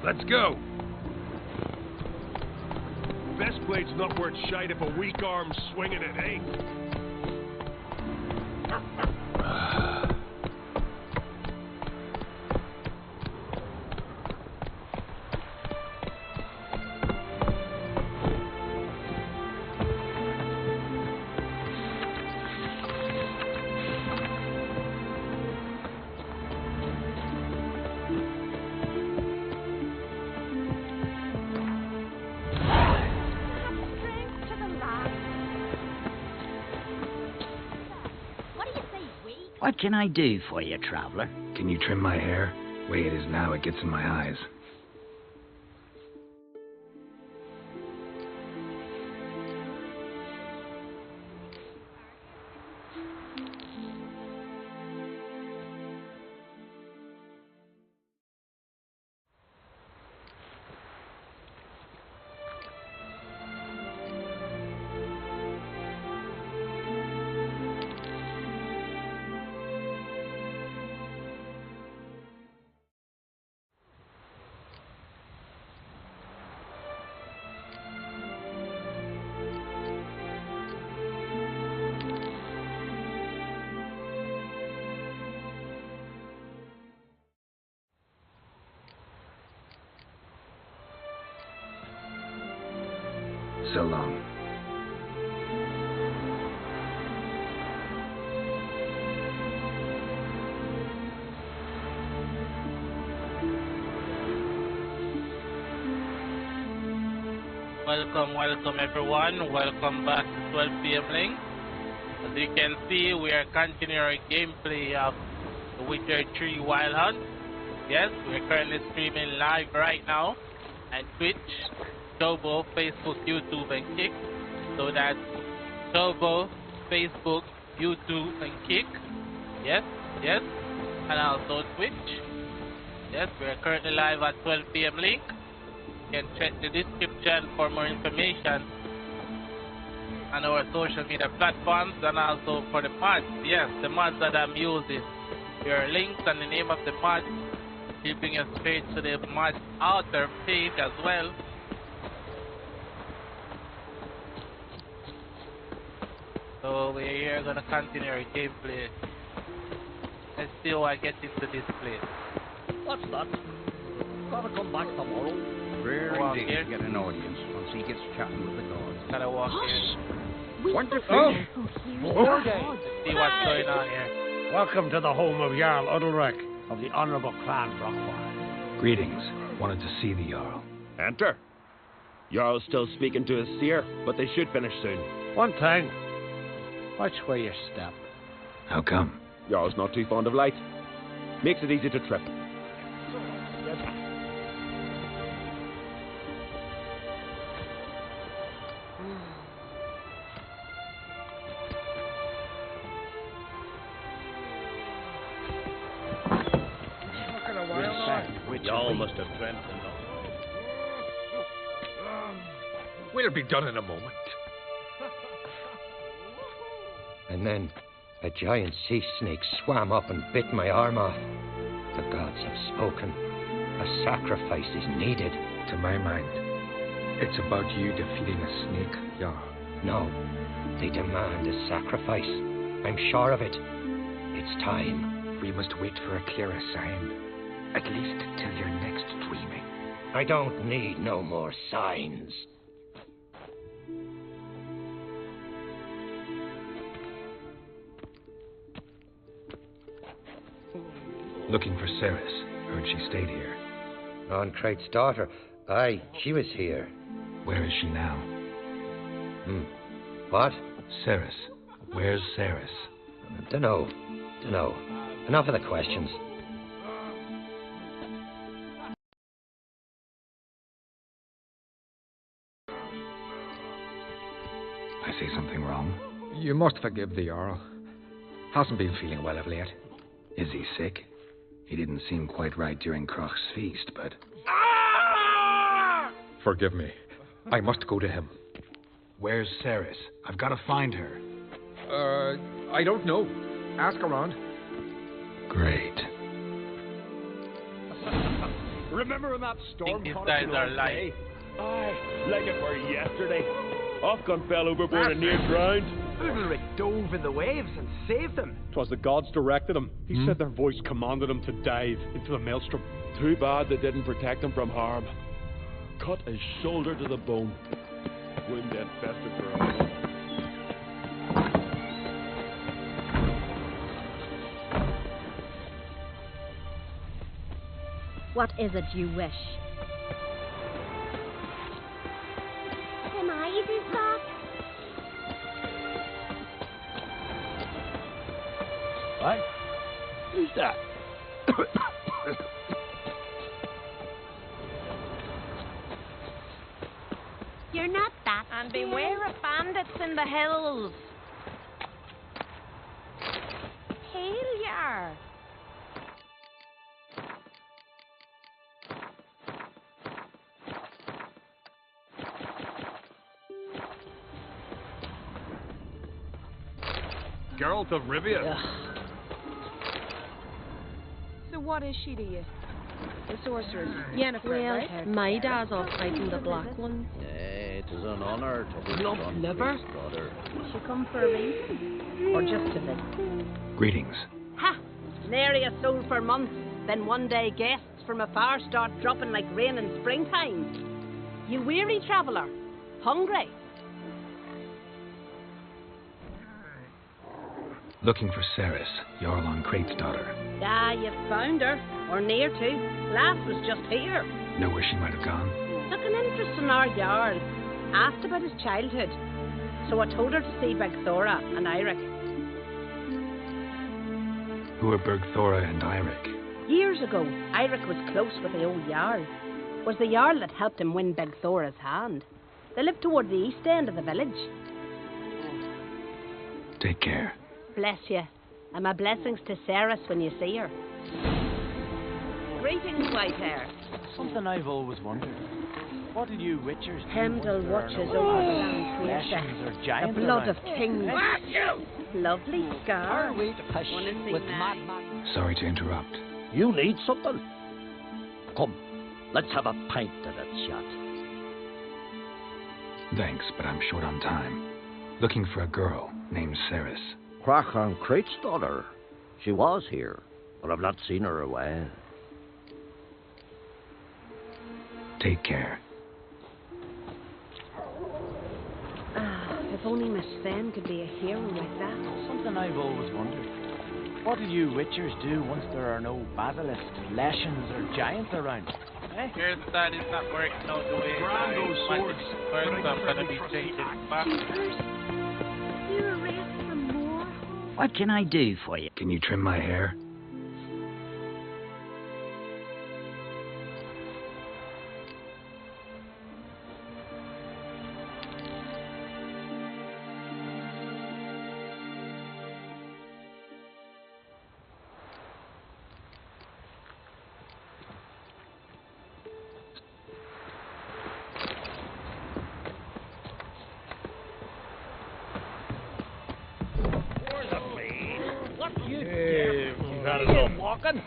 Let's go. Best blade's not worth shite if a weak arm's swinging it, eh? What can I do for you, traveler? Can you trim my hair? The way it is now, it gets in my eyes. So long. Welcome everyone. Welcome back to 12 PM Link. As you can see, we are continuing our gameplay of The Witcher 3 Wild Hunt. Yes, we are currently streaming live right now on Twitch, Tobo, Facebook, YouTube, and Kick. So that's Tobo, Facebook, YouTube, and Kick. Yes, and also Twitch. Yes, we are currently live at 12 PM Link. You can check the description for more information on our social media platforms and also for the mods. Yes, the mods that I'm using. There are links and the name of the mod. Keeping us straight to the mod author page as well. So we're here gonna continue our gameplay. Let's see how I get into this place. What's that? Gotta come back tomorrow. Rare Walk indeed here. to get an audience once he gets chatting with the gods. Gotta walk in. Wonderful. Let's see what's going on here. Welcome to the home of Jarl Udalrek of the Honourable Clan Brockfire. Greetings. Wanted to see the Jarl. Enter. Jarl's still speaking to his seer, but they should finish soon. One thing. Watch where you step. How come? Jarl's not too fond of light. Makes it easy to trip. Y'all must have dreamt enough. We'll be done in a moment. And then a giant sea snake swam up and bit my arm off. The gods have spoken. A sacrifice is needed. To my mind, it's about you defeating a snake, Jarl. No, they demand a sacrifice. I'm sure of it. It's time. We must wait for a clearer sign. At least till your next dreaming. I don't need no more signs. Looking for Ceres. Heard she stayed here. Oncrate's daughter. Aye, she was here. Where is she now? What? Ceres. Where's Ceres? Dunno. Enough of the questions. I say something wrong? You must forgive the Jarl. Hasn't been feeling well of late. Is he sick? He didn't seem quite right during Crach's feast, but... Forgive me. I must go to him. Where's Ceres? I've got to find her. I don't know. Ask around. Great. Remember when that storm These caught guys us in are our lying. day? Aye, like it were yesterday. Ofcom fell overboard and near drowned. Ulrich dove in the waves and saved them. 'Twas the gods directed him. He said their voice commanded him to dive into the maelstrom. Too bad they didn't protect him from harm. Cut his shoulder to the bone. Wound then festered for a while. What is it you wish? Am I this box? What? Who's that? You're not that And scared. beware of bandits in the hills. Hail yar. Geralt of Rivia. So what is she to you? The sorceress, Yennefer, Well, right? my dad's off fighting the black ones. It is an honor to be Lump John liver? Priest's daughter. She come for a reason? Or just to visit? Greetings. Ha! Nary a soul for months. Then one day guests from afar start dropping like rain in springtime. You weary traveller? Hungry? Looking for Ceres, Jarl on Crate's daughter. Ah, you found her. Or near to. Lass was just here. Know where she might have gone? Took an interest in our Jarl. Asked about his childhood. So I told her to see Begthora and Eirik. Who are Bergthora and Eirik? Years ago, Eirik was close with the old Jarl. Was the Jarl that helped him win Begthora's hand. They lived toward the east end of the village. Take care. Bless you. And my blessings to Ceres when you see her. Greetings, Whitehair. Something I've always wondered. What do you witchers do? Hemdall watches over the land Lessons or the giants blood around? of kings. Lovely scar. With madman. Sorry to interrupt. You need something? Come, let's have a pint of that shot. Thanks, but I'm short on time. Looking for a girl named Ceres. Crach on Crate's daughter. She was here, but I've not seen her a while. Take care. Ah, if only Miss Sven could be a hero like that. Something I've always wondered. What do you witchers do once there are no basilisks, leshens, or giants around? Eh? Here's that is not working out the way I wanted it. First, I'm gonna be changing back. You're a race from more. What can I do for you? Can you trim my hair?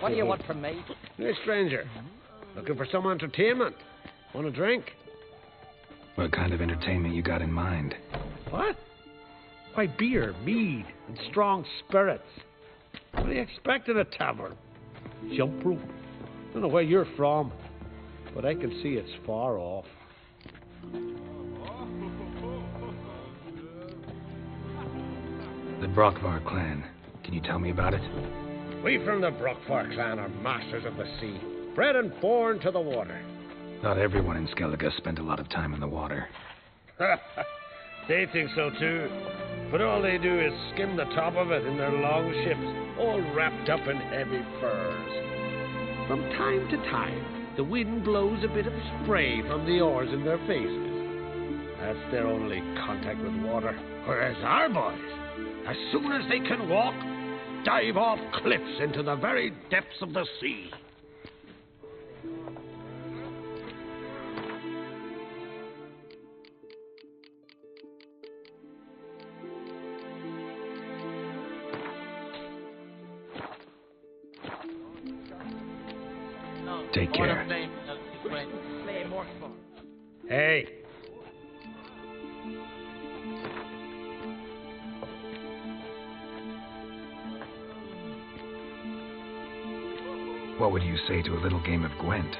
What do you want from me? Hey, stranger. Looking for some entertainment? Want a drink? What kind of entertainment you got in mind? What? Why, beer, mead, and strong spirits. What do you expect at a tavern? Jump rope. Don't know where you're from, but I can see it's far off. The Brockvar clan. Can you tell me about it? We from the Brockvar clan are masters of the sea, bred and born to the water. Not everyone in Skellige spent a lot of time in the water. They think so too, but all they do is skim the top of it in their long ships, all wrapped up in heavy furs. From time to time, the wind blows a bit of spray from the oars in their faces. That's their only contact with water. Whereas our boys, as soon as they can walk, dive off cliffs into the very depths of the sea. No. Take care. Play more fun. Hey. What would you say to a little game of Gwent?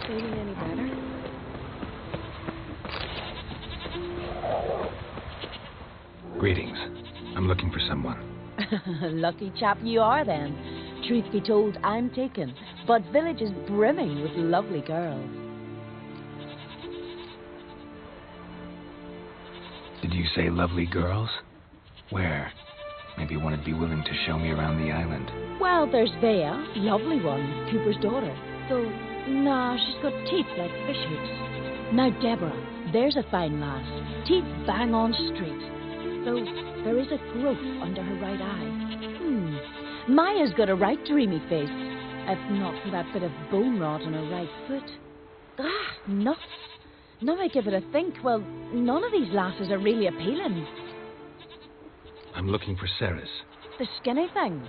Feeling any better? Greetings. I'm looking for someone. Lucky chap you are then. Truth be told, I'm taken, but village is brimming with lovely girls. Did you say lovely girls? Where? Maybe one would be willing to show me around the island. Well, there's Bea, lovely one, Cooper's daughter. Though, nah, she's got teeth like fish hooks. Now, Deborah, there's a fine lass. Teeth bang on straight. Though, there is a growth under her right eye. Maya's got a right dreamy face. If not for that bit of bone rot on her right foot. Nuts. Now I give it a think, well, none of these lasses are really appealing. I'm I'm looking for Ceres. The skinny thing.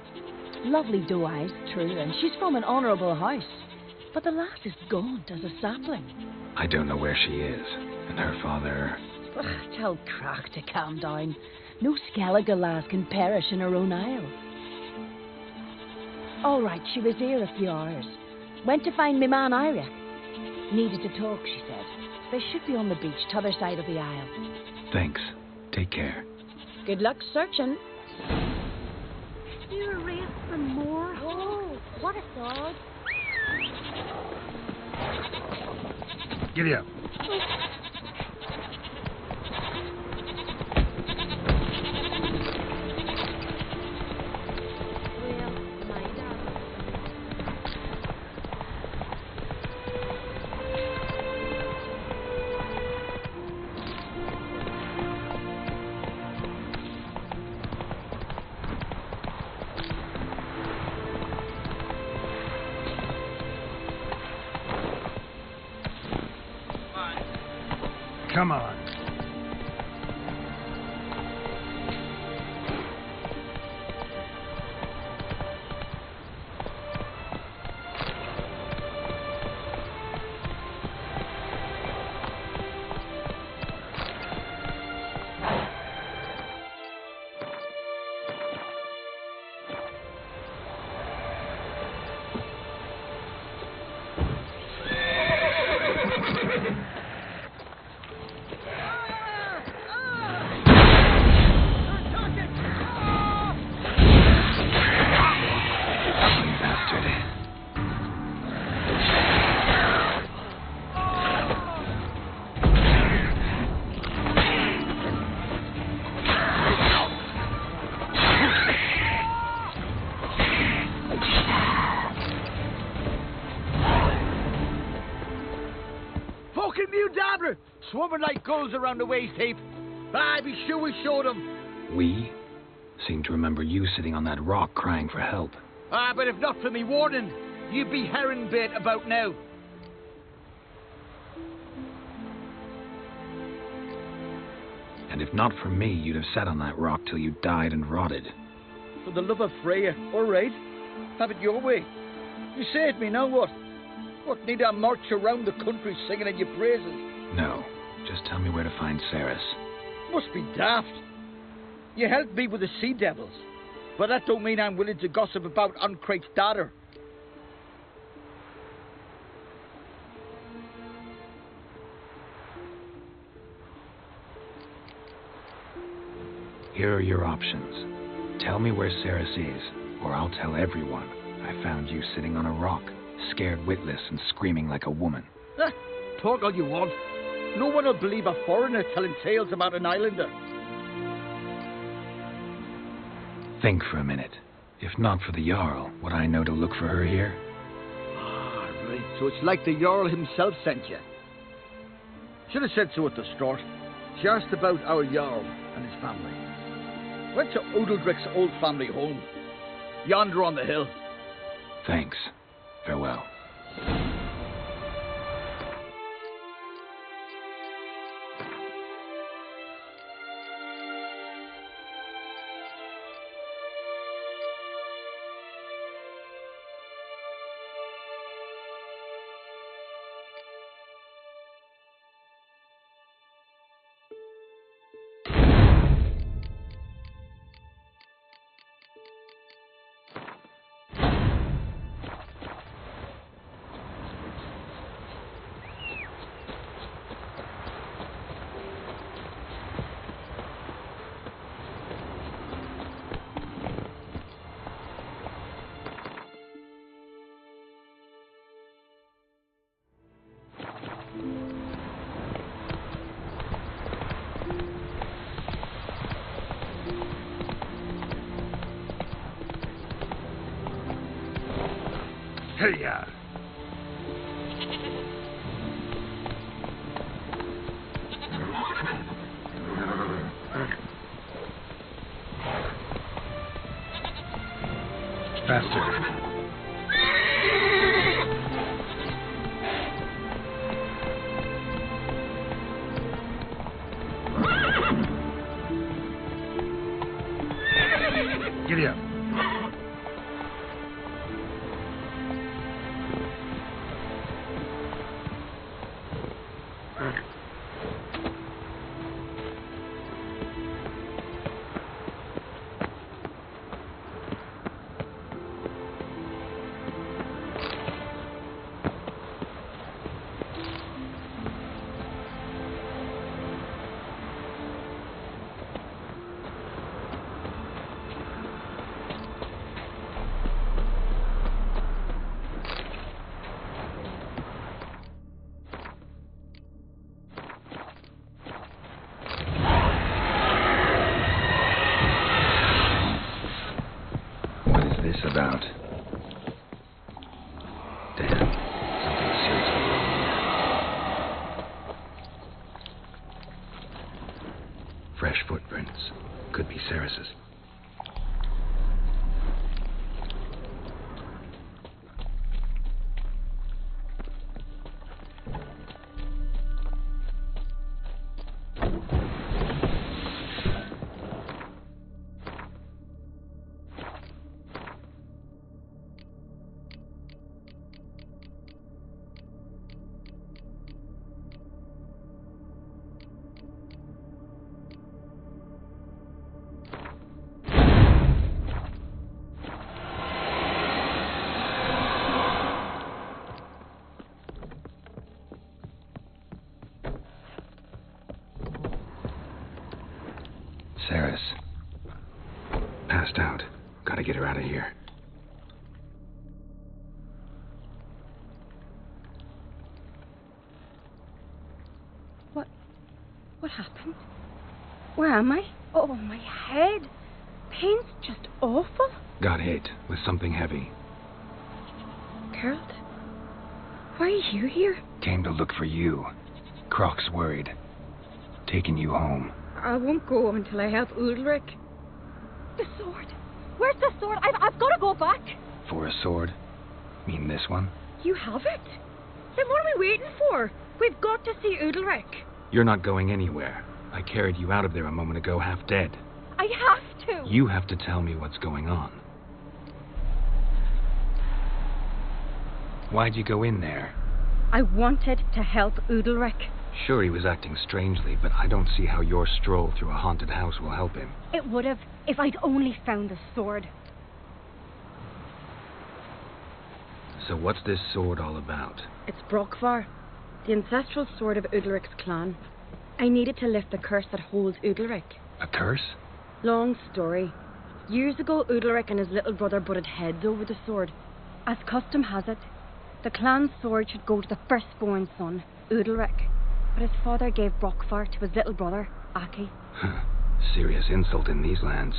Lovely doe eyes, true, and she's from an honourable house. But the lass is gaunt as a sapling. I don't know where she is, and her father... Tell Crack to calm down. No Skellige lass can perish in her own isle. All right, she was here a few hours. Went to find me man Ira. Needed to talk, she said. They should be on the beach, t'other side of the isle. Thanks. Take care. Good luck searching. You were raised for more? Oh, what a thought. Giddy up. Come on. Swarming like gulls around the waist heap. Ah, be sure we showed them. We seem to remember you sitting on that rock crying for help. Ah, but if not for me warning, you'd be herring bait about now. And if not for me, you'd have sat on that rock till you died and rotted. For the love of Freya, all right. Have it your way. You saved me, now what? What, need I march around the country singing in your praises? No. Just tell me where to find Ceres. Must be daft. You helped me with the sea devils, but that don't mean I'm willing to gossip about Uncrate's daughter. Here are your options. Tell me where Ceres is, or I'll tell everyone I found you sitting on a rock, scared witless and screaming like a woman. Talk all you want. No one will believe a foreigner telling tales about an islander. Think for a minute. If not for the Jarl, would I know to look for her here? Ah, right. So it's like the Jarl himself sent you. Should have said so at the start. She asked about our Jarl and his family. Went to Odeldrick's old family home. Yonder on the hill. Thanks. Farewell. Hey-ya! Faster. you. About. Damn, something seriously wrong here. Fresh footprints. Could be Ceres's. Ceres. Passed out. Gotta get her out of here. What happened? Where am I? Oh, my head. Pain's just awful. Got hit with something heavy. Geralt? Why are you here? Came to look for you. Croc's worried. Taking you home. I won't go until I help Udalric. The sword. Where's the sword? I've got to go back. For a sword? Mean this one? You have it? Then what are we waiting for? We've got to see Udalric. You're not going anywhere. I carried you out of there a moment ago half dead. I have to. You have to tell me what's going on. Why'd you go in there? I wanted to help Udalric. Sure, he was acting strangely, but I don't see how your stroll through a haunted house will help him. It would have, if I'd only found the sword. So what's this sword all about? It's Brokvar, the ancestral sword of Udalric's clan. I needed to lift the curse that holds Udalric. A curse? Long story. Years ago, Udalric and his little brother butted heads over the sword. As custom has it, the clan's sword should go to the firstborn son, Udalric. But his father gave Brokvar to his little brother, Aki. Serious insult in these lands.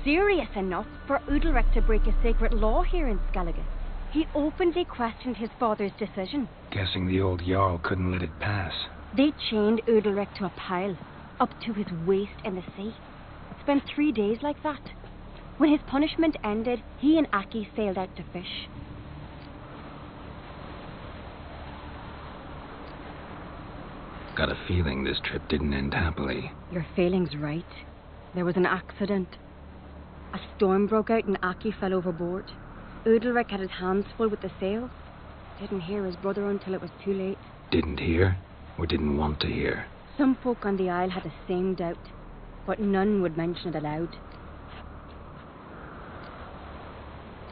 Serious enough for Udalric to break a sacred law here in Skellige. He openly questioned his father's decision. Guessing the old Jarl couldn't let it pass. They chained Udalric to a pile, up to his waist in the sea. Spent 3 days like that. When his punishment ended, he and Aki sailed out to fish. Got a feeling this trip didn't end happily. Your feeling's right. There was an accident. A storm broke out and Aki fell overboard. Udalric had his hands full with the sails. Didn't hear his brother until it was too late. Didn't hear? Or didn't want to hear? Some folk on the isle had the same doubt, but none would mention it aloud.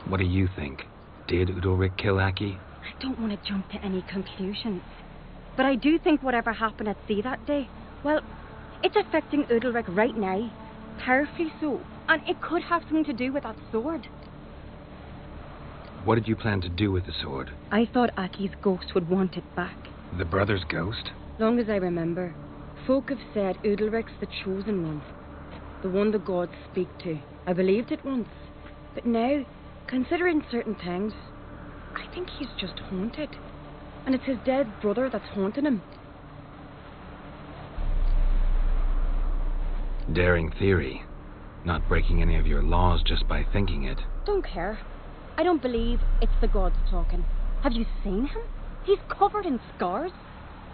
What do you think? Did Udalric kill Aki? I don't want to jump to any conclusions. But I do think whatever happened at sea that day, well, it's affecting Udalric right now. Powerfully so. And it could have something to do with that sword. What did you plan to do with the sword? I thought Aki's ghost would want it back. The brother's ghost? Long as I remember, folk have said Udalric's the chosen one. The one the gods speak to. I believed it once. But now, considering certain things, I think he's just haunted. And it's his dead brother that's haunting him. Daring theory. Not breaking any of your laws just by thinking it. Don't care. I don't believe it's the gods talking. Have you seen him? He's covered in scars.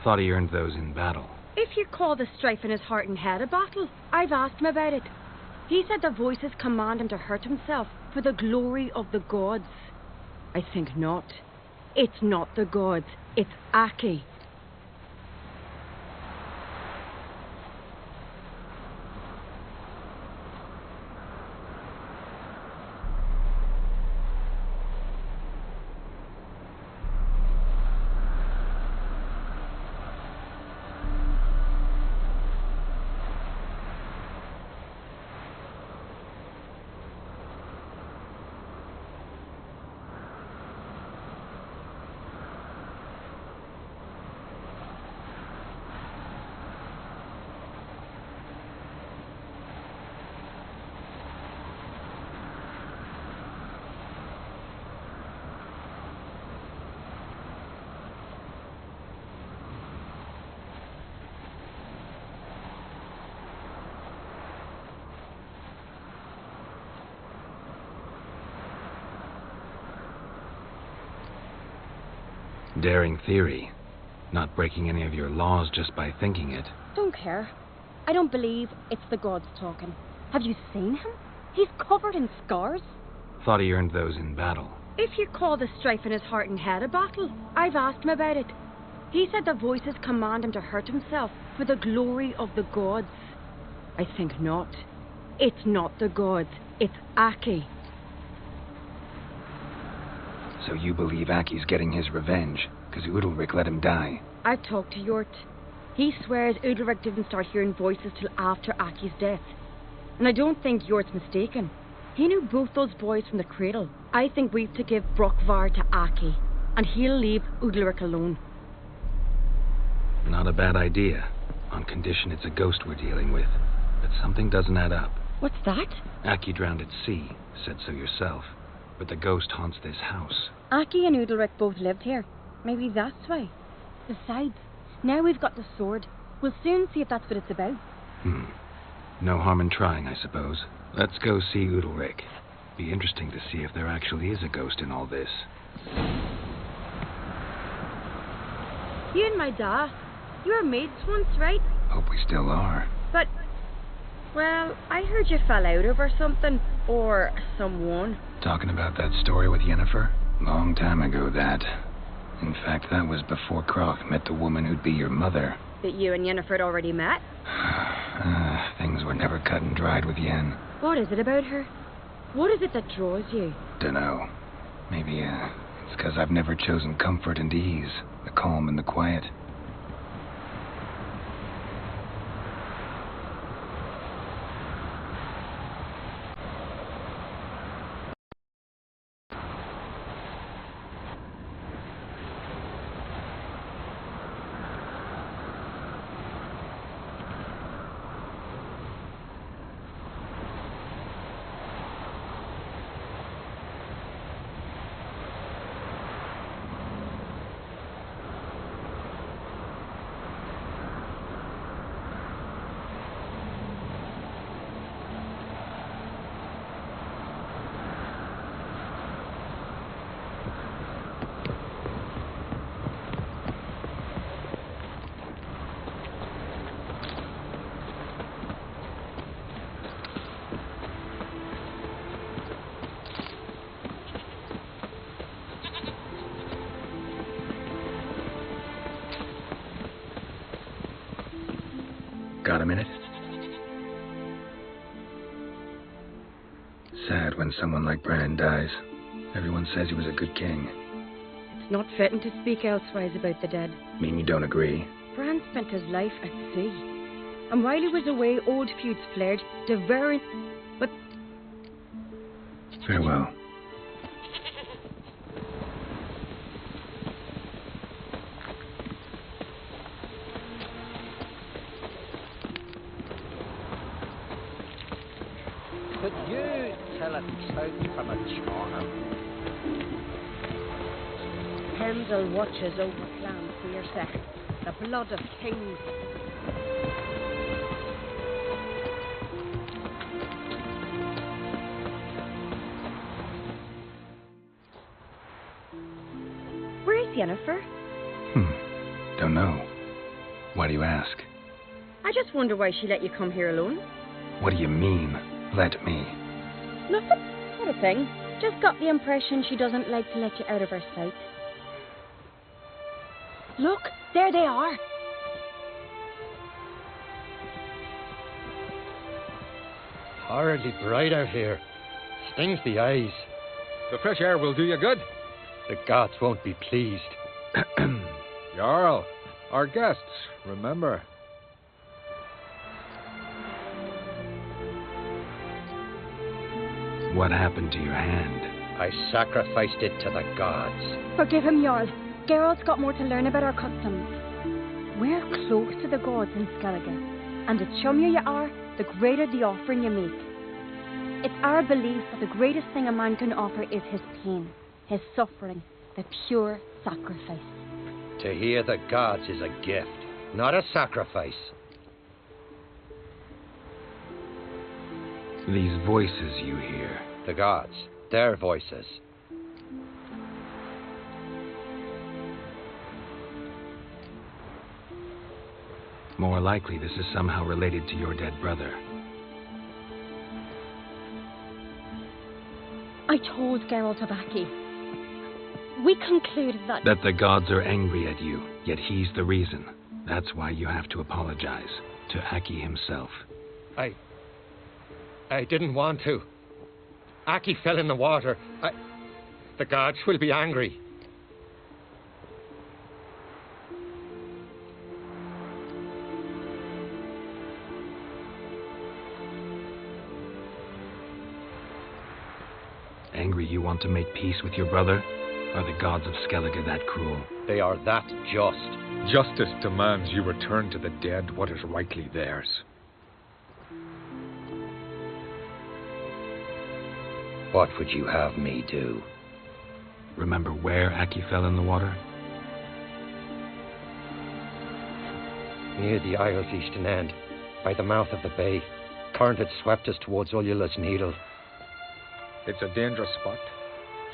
Thought he earned those in battle. If you call the strife in his heart and head a battle, I've asked him about it. He said the voices command him to hurt himself for the glory of the gods. I think not. It's not the gods. It's Aki. Daring theory. Not breaking any of your laws just by thinking it. Don't care. I don't believe it's the gods talking. Have you seen him? He's covered in scars. Thought he earned those in battle. If you call the strife in his heart and head a battle, I've asked him about it. He said the voices command him to hurt himself for the glory of the gods. I think not. It's not the gods. It's Aki. So you believe Aki's getting his revenge, because Udalric let him die? I've talked to Yort. He swears Udalric didn't start hearing voices till after Aki's death. And I don't think Yort's mistaken. He knew both those boys from the cradle. I think we've to give Brokvar to Aki, and he'll leave Udalric alone. Not a bad idea, on condition it's a ghost we're dealing with. But something doesn't add up. What's that? Aki drowned at sea, said so yourself. But the ghost haunts this house. Aki and Udalric both lived here. Maybe that's why. Besides, now we've got the sword. We'll soon see if that's what it's about. No harm in trying, I suppose. Let's go see Udalric. Be interesting to see if there actually is a ghost in all this. You and my da, you were mates once, right? Hope we still are. But, well, I heard you fell out over something, or someone. Talking about that story with Yennefer? Long time ago, that. In fact, that was before Croc met the woman who'd be your mother. That you and Yennefer had already met? Things were never cut and dried with Yen. What is it about her? What is it that draws you? Dunno. Maybe, it's because I've never chosen comfort and ease, the calm and the quiet. Got a minute? Sad when someone like Bran dies. Everyone says he was a good king. It's not fitting to speak elsewise about the dead. Mean you don't agree? Bran spent his life at sea. And while he was away, old feuds flared, devouring... But... Farewell. Could you tell it south from a charm? Pendle watches over Clan Fierce, the blood of kings. Where is Yennefer? Don't know. Why do you ask? I just wonder why she let you come here alone. What do you mean? Let me. Nothing. Not a thing. Just got the impression she doesn't like to let you out of her sight. Look, there they are. Horridly bright out here. Stings the eyes. The fresh air will do you good. The gods won't be pleased. Jarl, our guests, remember. What happened to your hand? I sacrificed it to the gods. Forgive him, Jarl. Geralt's got more to learn about our customs. We're close to the gods in Skellige, and the chummier you are, the greater the offering you make. It's our belief that the greatest thing a man can offer is his pain, his suffering, the pure sacrifice. To hear the gods is a gift, not a sacrifice. These voices you hear. The gods, their voices. More likely this is somehow related to your dead brother. I told Geralt of Aki. We concluded that the gods are angry at you, yet he's the reason. That's why you have to apologize to Aki himself. I didn't want to. Aki fell in the water. The gods will be angry. Angry you want to make peace with your brother? Are the gods of Skellige that cruel? They are that just. Justice demands you return to the dead what is rightly theirs. What would you have me do? Remember where Aki fell in the water? Near the isle's eastern end, by the mouth of the bay. Current had swept us towards Ullula's Needle. It's a dangerous spot.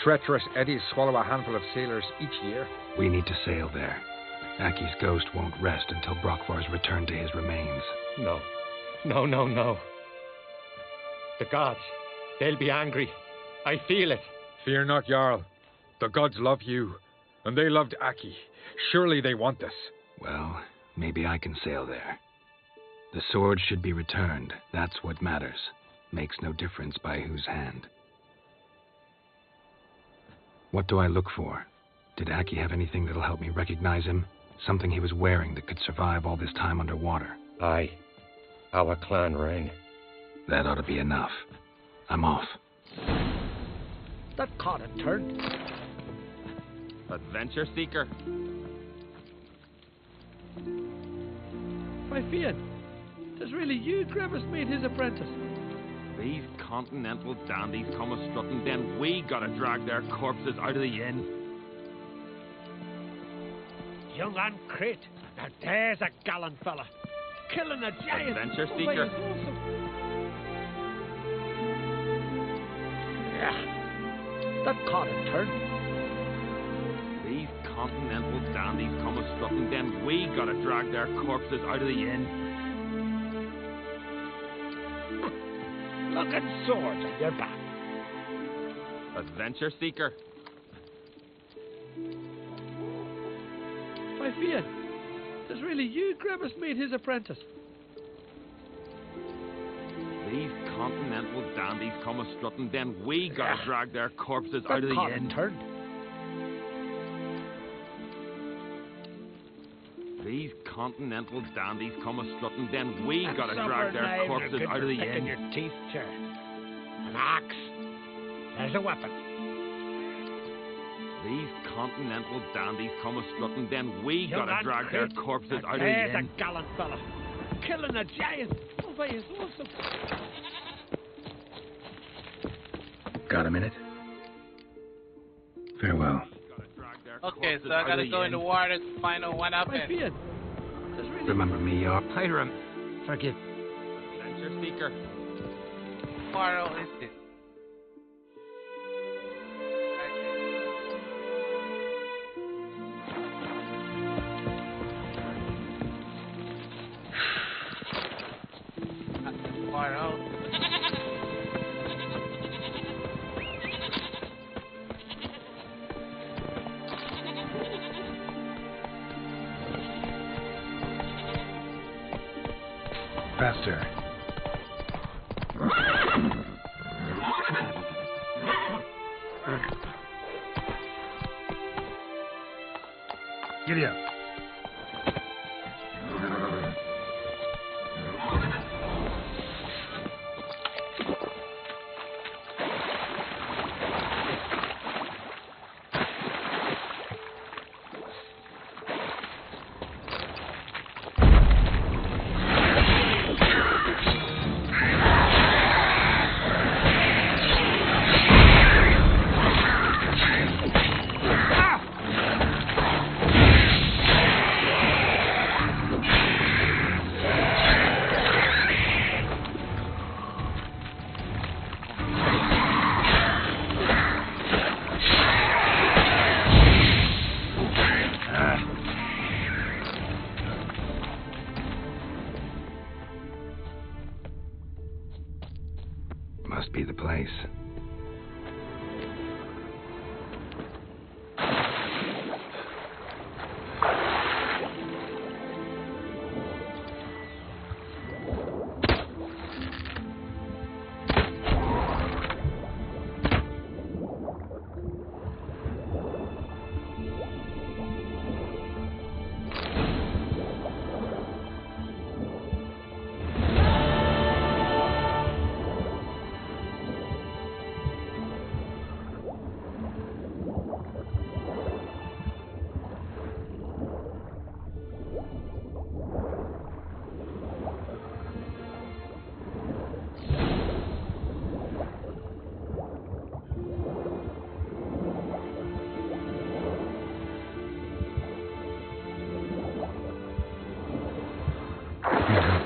Treacherous eddies swallow a handful of sailors each year. We need to sail there. Aki's ghost won't rest until Brokvar's returned to his remains. No. The gods, they'll be angry. I feel it. Fear not, Jarl. The gods love you, and they loved Aki. Surely they want this. Well, maybe I can sail there. The sword should be returned. That's what matters. Makes no difference by whose hand. What do I look for? Did Aki have anything that'll help me recognize him? Something he was wearing that could survive all this time underwater? Aye. Our clan ring. That ought to be enough. I'm off. That caught a turn. Adventure seeker. My Fian, 'tis really you Grievous made his apprentice. These continental dandies come a strutting, then we gotta drag their corpses out of the inn. Young and Crate, now there's a gallant fella. Killing a giant. Adventure seeker. Yeah, that caught a turn. These continental dandies come a strutting, then we gotta drag their corpses out of the inn. Looking swords on your back. Adventure seeker. My Fian, 'tis really you Grievous made his apprentice. These continental dandies come a strutting, then we gotta drag their corpses out of the inn. Turned. These continental dandies come a strutting, then we gotta drag their corpses out of the inn. Your teeth, sir. An axe. There's a weapon. These continental dandies come a strutting, then we gotta drag their corpses out of the There's inn. a gallant fella. Killing a giant. Oh, by his awesome. Got a minute? Farewell. Okay, so I gotta go in the water to find out what happened. Remember me, Jarl? Hiram, forgive. Adventure seeker. Tomorrow is this? Tomorrow. faster. Giddy up. Must be the place.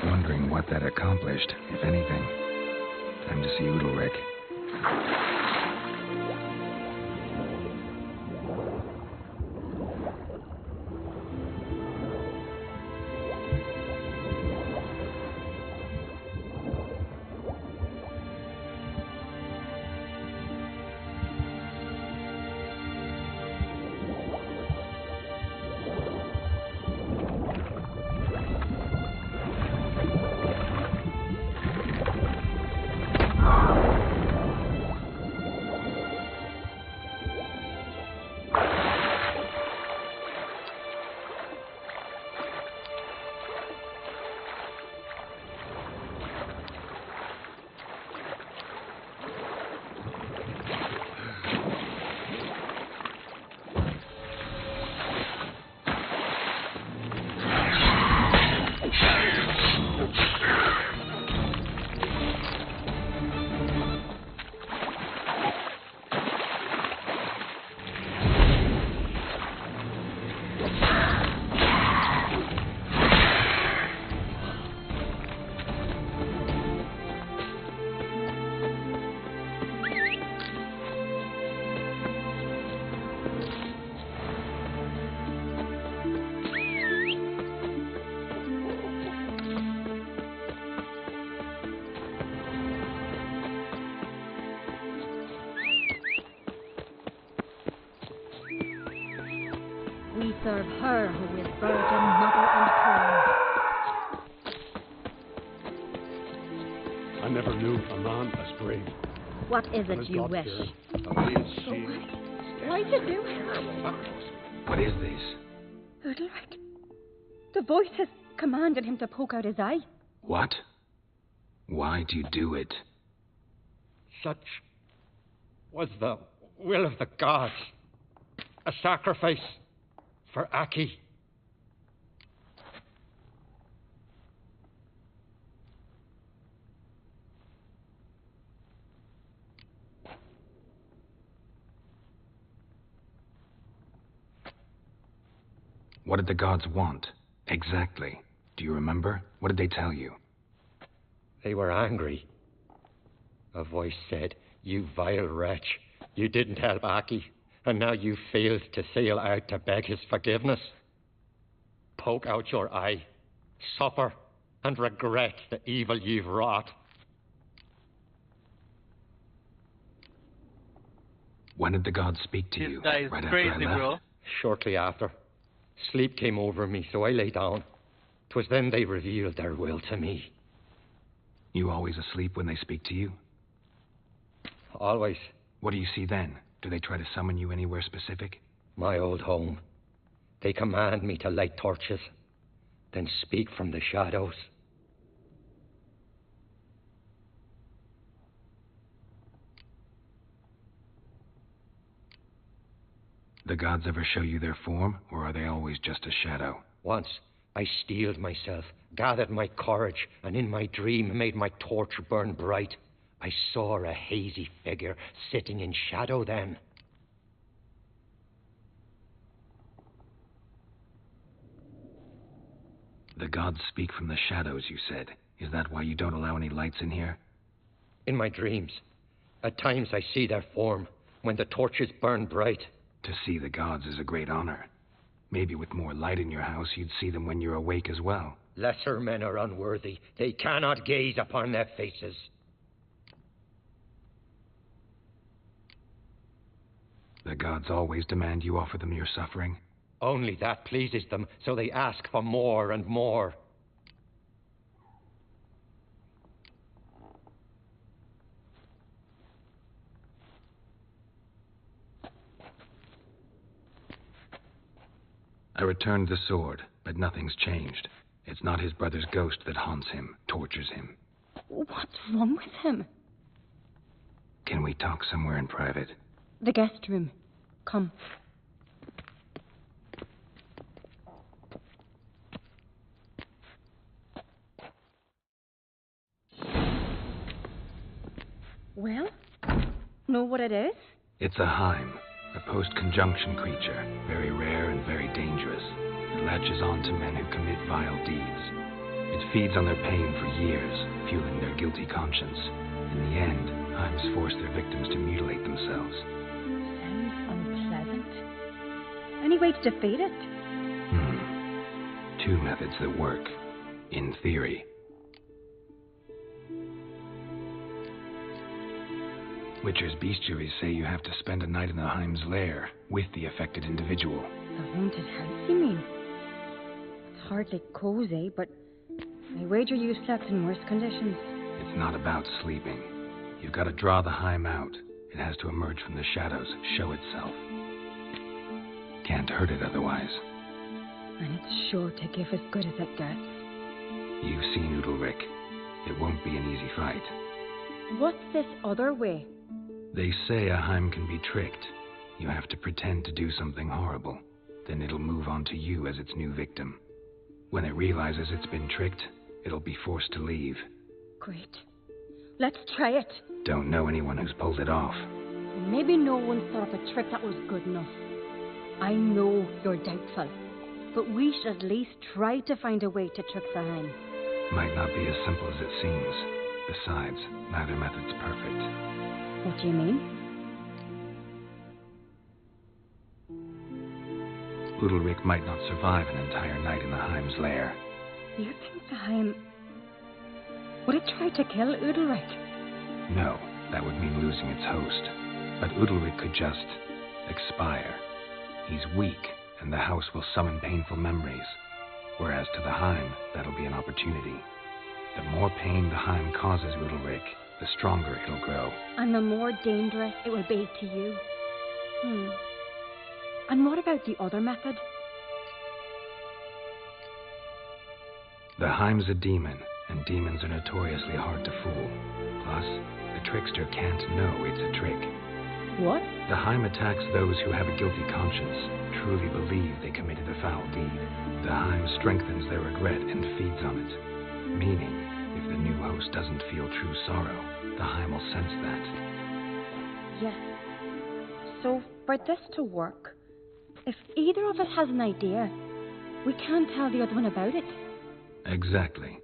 Wondering what that accomplished, if anything. Time to see Udalric. We serve her who is virgin, mother, and queen. I never knew a man as brave. What is as it you wish? Why did you? What is this? Udalric. The voices commanded him to poke out his eye. What? Why do you do it? Such was the will of the gods. A sacrifice for Aki. What did the gods want? Exactly. Do you remember? What did they tell you? They were angry. A voice said, "You vile wretch, you didn't help Aki, and now you failed to sail out to beg his forgiveness. Poke out your eye, suffer, and regret the evil you've wrought." When did the gods speak to you? Right after I left? Bro. Shortly after. Sleep came over me, so I lay down. 'Twas then they revealed their will to me. You always asleep when they speak to you? Always. What do you see then? Do they try to summon you anywhere specific? My old home. They command me to light torches, then speak from the shadows. The gods ever show you their form, or are they always just a shadow? Once, I steeled myself, gathered my courage, and in my dream made my torch burn bright. I saw a hazy figure sitting in shadow then. The gods speak from the shadows, you said. Is that why you don't allow any lights in here? In my dreams. At times I see their form, when the torches burn bright. To see the gods is a great honor. Maybe with more light in your house, you'd see them when you're awake as well. Lesser men are unworthy. They cannot gaze upon their faces. The gods always demand you offer them your suffering? Only that pleases them, so they ask for more and more. I returned the sword, but nothing's changed. It's not his brother's ghost that haunts him, tortures him. What's wrong with him? Can we talk somewhere in private? The guest room. Come. Well, know what it is? It's a Heim, a post-conjunction creature, very rare and very dangerous. It latches on to men who commit vile deeds. It feeds on their pain for years, fueling their guilty conscience. In the end, Heims force their victims to mutilate themselves. Sounds unpleasant. Any way to defeat it? Two methods that work, in theory. Witcher's bestiaries say you have to spend a night in the Heim's lair with the affected individual. The haunted house, you mean? It's hardly cozy, but I wager you slept in worse conditions. It's not about sleeping. You've got to draw the Heim out. It has to emerge from the shadows, show itself. Can't hurt it otherwise. And it's sure to give as good as it gets. You've seen Udalric. It won't be an easy fight. What's this other way? They say a Heim can be tricked. You have to pretend to do something horrible. Then it'll move on to you as its new victim. When it realizes it's been tricked, it'll be forced to leave. Great. Let's try it. Don't know anyone who's pulled it off. Maybe no one thought of a trick that was good enough. I know you're doubtful, but we should at least try to find a way to trick the Heim. Might not be as simple as it seems. Besides, neither method's perfect. What do you mean? Udalric might not survive an entire night in the Heim's lair. You think the Heim... Would it try to kill Udalric? No, that would mean losing its host. But Udalric could just expire. He's weak, and the house will summon painful memories. Whereas to the Heim, that'll be an opportunity. The more pain the Heim causes Udalric, the stronger it'll grow. And the more dangerous it will be to you. And what about the other method? The Heim's a demon, and demons are notoriously hard to fool. Plus, the trickster can't know it's a trick. What? The Heim attacks those who have a guilty conscience, truly believe they committed a foul deed. The Heim strengthens their regret and feeds on it. Meaning, if the new host doesn't feel true sorrow, the Heim will sense that. Yes. So, for this to work, if either of us has an idea, we can't tell the other one about it. Exactly.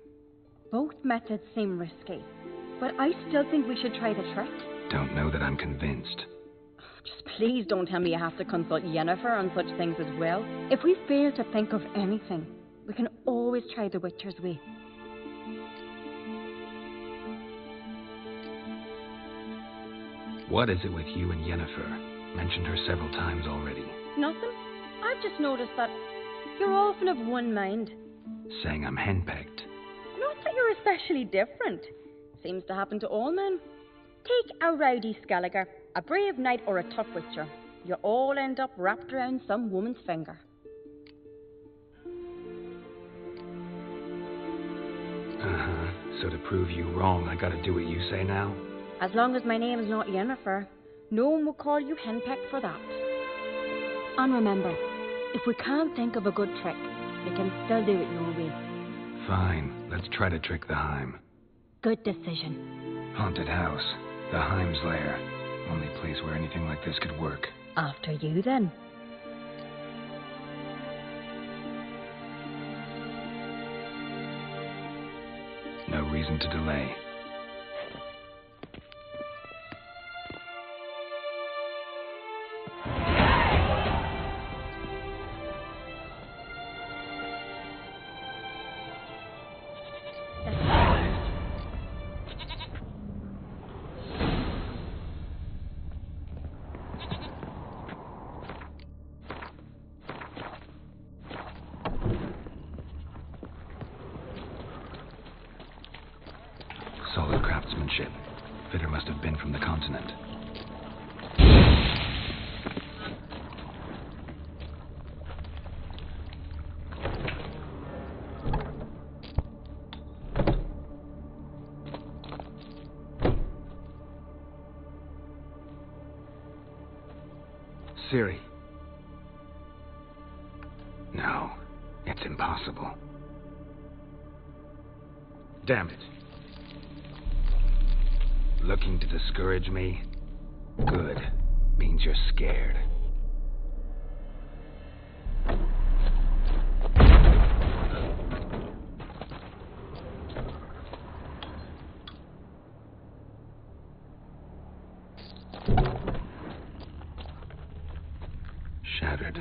Both methods seem risky, but I still think we should try the trick. Don't know that I'm convinced. Just please don't tell me you have to consult Yennefer on such things as well. If we fail to think of anything, we can always try the Witcher's way. What is it with you and Yennefer? Mentioned her several times already. Nothing. I've just noticed that you're often of one mind. Saying I'm henpecked. Not that you're especially different. Seems to happen to all men. Take a rowdy Skelliger, a brave knight, or a tough witcher. You all end up wrapped around some woman's finger. So to prove you wrong, I gotta do what you say now? As long as my name is not Yennefer, no one will call you henpecked for that. And remember, if we can't think of a good trick, we can still do it your way. Fine, let's try to trick the Heim. Good decision. Haunted house. The Heim's lair. Only place where anything like this could work. After you, then. No reason to delay. Solid craftsmanship. Fitter must have been from the continent. Siri. No, it's impossible. Damn it. Looking to discourage me? Good. Means you're scared. Shattered.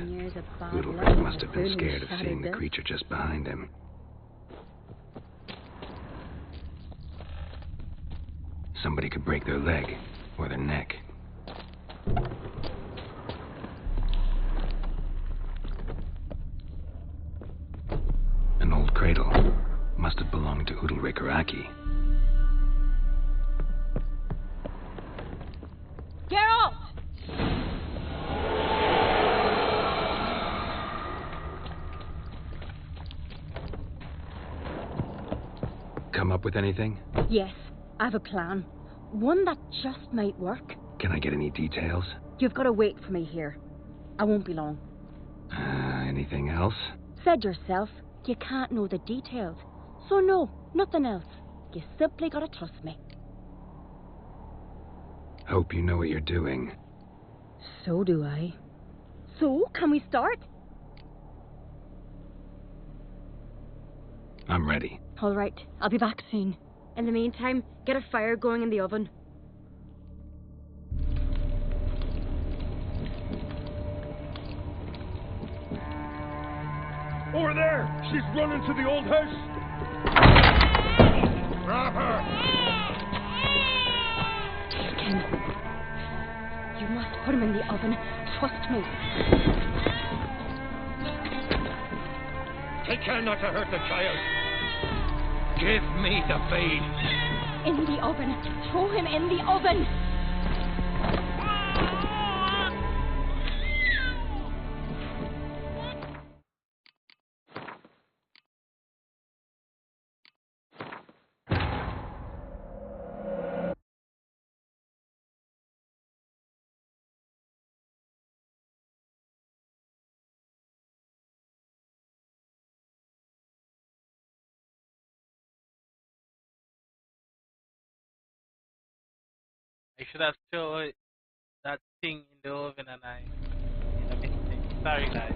Little Rick must have been scared of seeing the creature just behind him. Somebody could break their leg or their neck. An old cradle. Must have belonged to Udalric or Aki. Geralt! Come up with anything? Yes, I have a plan. One that just might work. Can I get any details? You've got to wait for me here. I won't be long. Anything else? Said yourself, you can't know the details. So no, nothing else. You simply got to trust me. Hope you know what you're doing. So do I. So, can we start? I'm ready. All right, I'll be back soon. In the meantime, get a fire going in the oven. Over there! She's running to the old house! Grab her! Ken, you must put him in the oven. Trust me. Take care not to hurt the child. Give me the feed. In the oven. Throw him in the oven. I should have thrown that thing in the oven and I made a mistake. Sorry guys.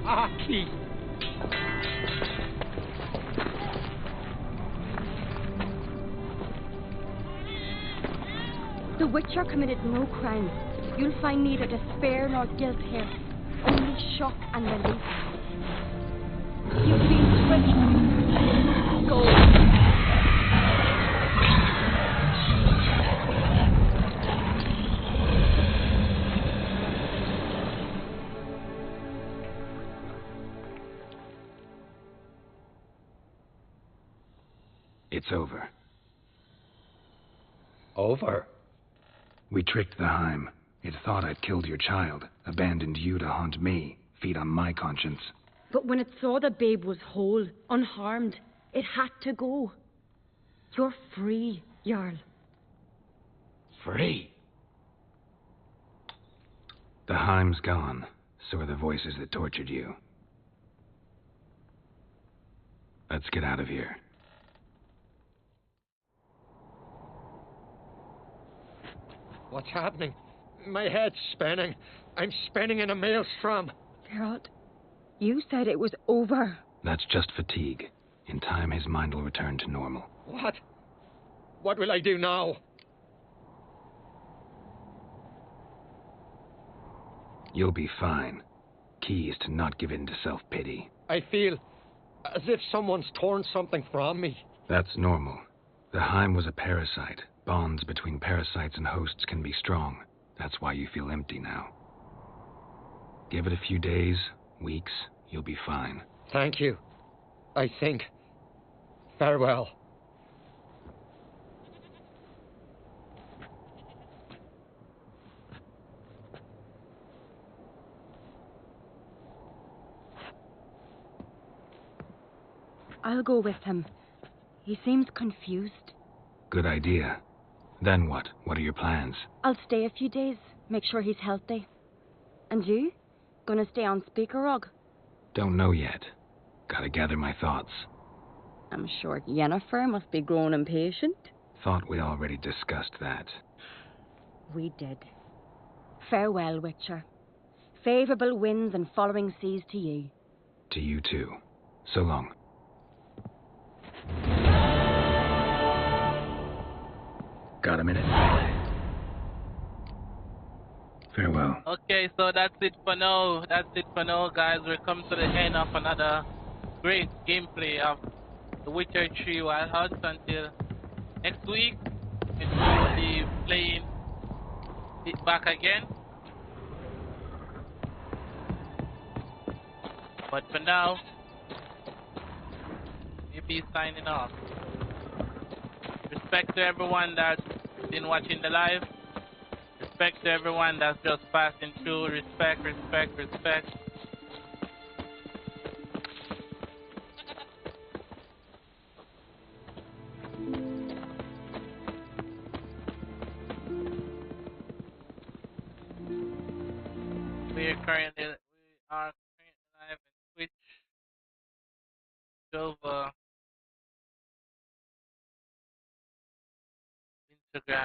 Aki! The Witcher committed no crime. You'll find neither despair nor guilt here. Only shock and relief. You've been switched. Go. It's over. Over? We tricked the Heim. It thought I'd killed your child, abandoned you to haunt me, feed on my conscience. But when it saw the babe was whole, unharmed, it had to go. You're free, Jarl. Free? The Heim's gone, so are the voices that tortured you. Let's get out of here. What's happening? My head's spinning. I'm spinning in a maelstrom. Geralt, you said it was over. That's just fatigue. In time, his mind will return to normal. What? What will I do now? You'll be fine. Key is to not give in to self-pity. I feel as if someone's torn something from me. That's normal. The Heim was a parasite. Bonds between parasites and hosts can be strong. That's why you feel empty now. Give it a few days, weeks, you'll be fine. Thank you. I think. Farewell. I'll go with him. He seems confused. Good idea. Then what? What are your plans? I'll stay a few days, make sure he's healthy. And you? Gonna stay on Speaker Rug? Don't know yet. Gotta gather my thoughts. I'm sure Yennefer must be growing impatient. Thought we already discussed that. We did. Farewell, Witcher. Favourable winds and following seas to you. To you too. So long. Got a minute? Farewell. Okay, so that's it for now. That's it for now, guys. We're coming to the end of another great gameplay of The Witcher 3 Wild Hunt. Until next week, we will be playing it back again. But for now, we'll be signing off. Respect to everyone that's been watching the live. Respect to everyone that's just passing through. Respect, respect, respect. We are currently live on Twitch, over Instagram.